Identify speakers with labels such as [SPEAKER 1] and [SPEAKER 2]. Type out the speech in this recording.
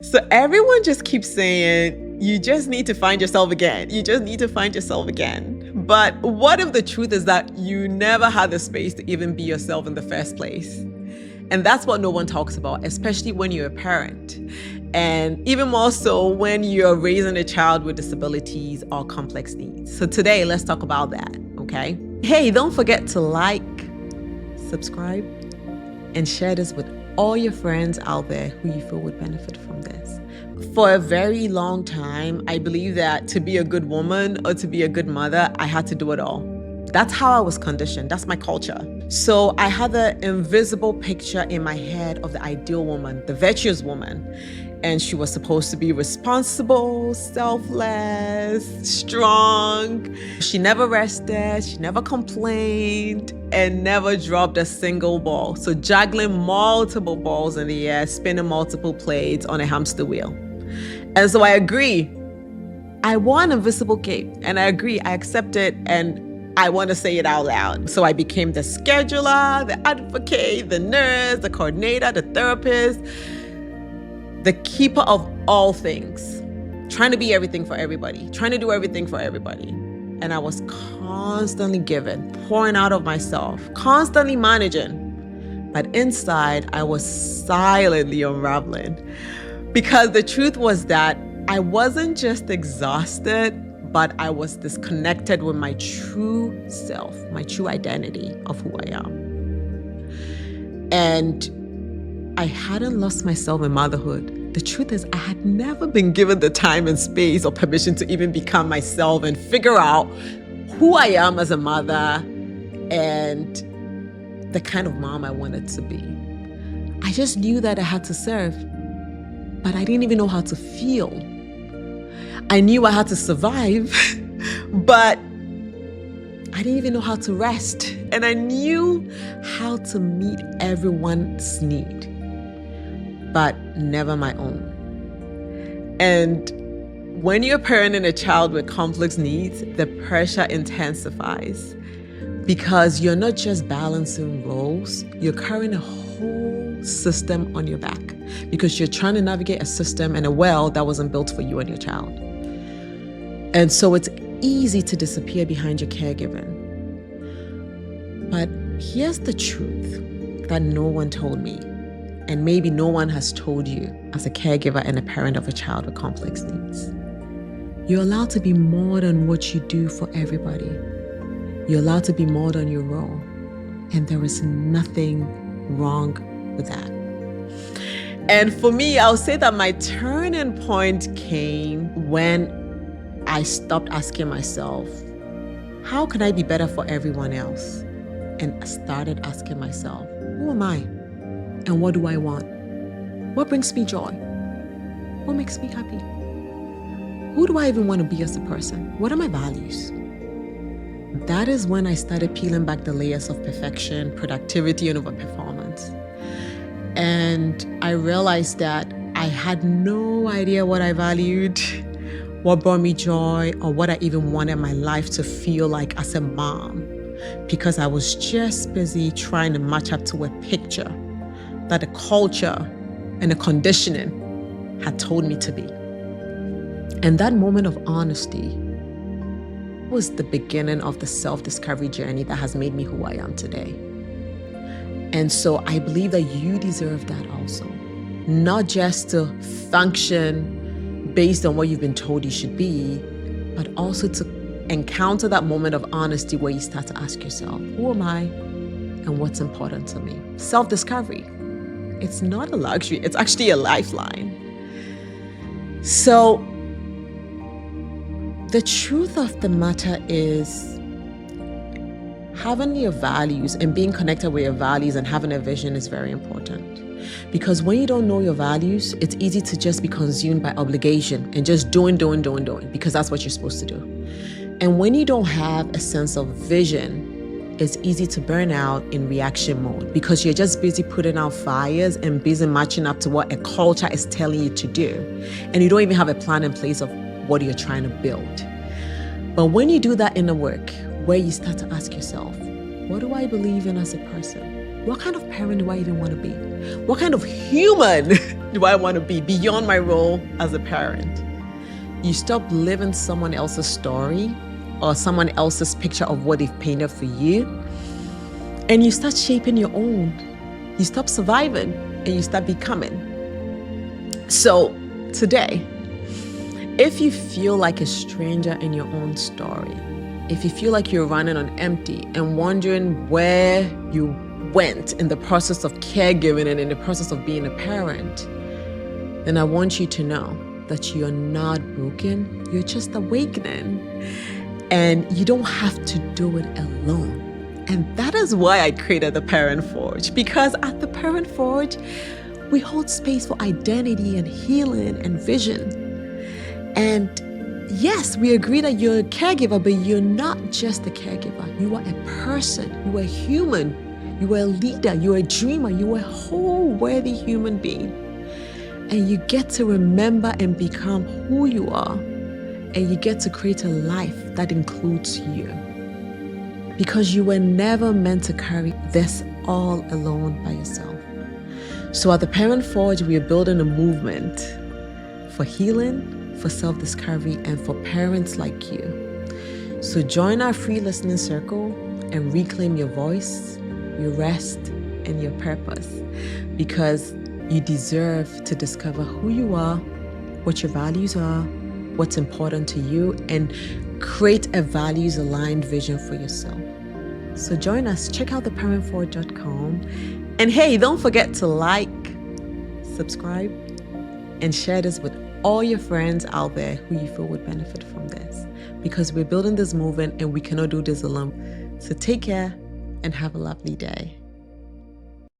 [SPEAKER 1] So everyone just keeps saying, you just need to find yourself again. You just need to find yourself again. But what if the truth is that you never had the space to even be yourself in the first place? And that's what no one talks about, especially when you're a parent. And even more so when you're raising a child with disabilities or complex needs. So today, let's talk about that, okay? Hey, don't forget to like, subscribe, and share this with all your friends out there who you feel would benefit from this. For a very long time, I believed that to be a good woman or to be a good mother, I had to do it all. That's how I was conditioned. That's my culture. So I had the invisible picture in my head of the ideal woman, the virtuous woman. And she was supposed to be responsible, selfless, strong. She never rested, she never complained, and never dropped a single ball. So juggling multiple balls in the air, spinning multiple plates on a hamster wheel. And so I agree. I wore an invisible cape, and I agree, I accept it, and I want to say it out loud. So I became the scheduler, the advocate, the nurse, the coordinator, the therapist, the keeper of all things, trying to be everything for everybody, trying to do everything for everybody. And I was constantly giving, pouring out of myself, constantly managing. But inside, I was silently unraveling. Because the truth was that I wasn't just exhausted, but I was disconnected with my true self, my true identity of who I am. And I hadn't lost myself in motherhood. The truth is, I had never been given the time and space or permission to even become myself and figure out who I am as a mother and the kind of mom I wanted to be. I just knew that I had to serve, but I didn't even know how to feel. I knew I had to survive, but I didn't even know how to rest. And I knew how to meet everyone's need, but never my own. And when you're parenting a child with complex needs, the pressure intensifies because you're not just balancing roles, you're carrying a whole system on your back because you're trying to navigate a system and a world that wasn't built for you and your child. And so it's easy to disappear behind your caregiving. But here's the truth that no one told me, and maybe no one has told you as a caregiver and a parent of a child with complex needs. You're allowed to be more than what you do for everybody. You're allowed to be more than your role. And there is nothing wrong with that. And for me, I'll say that my turning point came when I stopped asking myself, how can I be better for everyone else? And I started asking myself, who am I? And what do I want? What brings me joy? What makes me happy? Who do I even want to be as a person? What are my values? That is when I started peeling back the layers of perfection, productivity, and overperformance. And I realized that I had no idea what I valued, what brought me joy, or what I even wanted my life to feel like as a mom, because I was just busy trying to match up to a picture that the culture and the conditioning had told me to be. And that moment of honesty was the beginning of the self-discovery journey that has made me who I am today. And so I believe that you deserve that also, not just to function based on what you've been told you should be, but also to encounter that moment of honesty where you start to ask yourself, who am I and what's important to me? Self-discovery. It's not a luxury, it's actually a lifeline. So the truth of the matter is, having your values and being connected with your values and having a vision is very important. Because when you don't know your values, it's easy to just be consumed by obligation and just doing, because that's what you're supposed to do. And when you don't have a sense of vision, it's easy to burn out in reaction mode because you're just busy putting out fires and busy matching up to what a culture is telling you to do. And you don't even have a plan in place of what you're trying to build. But when you do that inner work, where you start to ask yourself, what do I believe in as a person? what kind of parent do I even want to be? What kind of human do I want to be beyond my role as a parent? You stop living someone else's story or someone else's picture of what they've painted for you, and you start shaping your own. You stop surviving and you start becoming. So today, if you feel like a stranger in your own story, if you feel like you're running on empty and wondering where you went in the process of caregiving and in the process of being a parent, then I want you to know that you're not broken, you're just awakening. And you don't have to do it alone. And that is why I created the Parent Forge, because at the Parent Forge, we hold space for identity and healing and vision. And yes, we agree that you're a caregiver, but you're not just a caregiver. You are a person, you are a human, you are a leader, you are a dreamer, you are a whole worthy human being. And you get to remember and become who you are. And you get to create a life that includes you. Because you were never meant to carry this all alone by yourself. So at the Parent Forge, we are building a movement for healing, for self-discovery, and for parents like you. So join our free listening circle and reclaim your voice, your rest, and your purpose. Because you deserve to discover who you are, what your values are, what's important to you, and create a values-aligned vision for yourself. So join us. Check out theparentforge.com. And hey, don't forget to like, subscribe, and share this with all your friends out there who you feel would benefit from this. Because we're building this movement and we cannot do this alone. So take care and have a lovely day.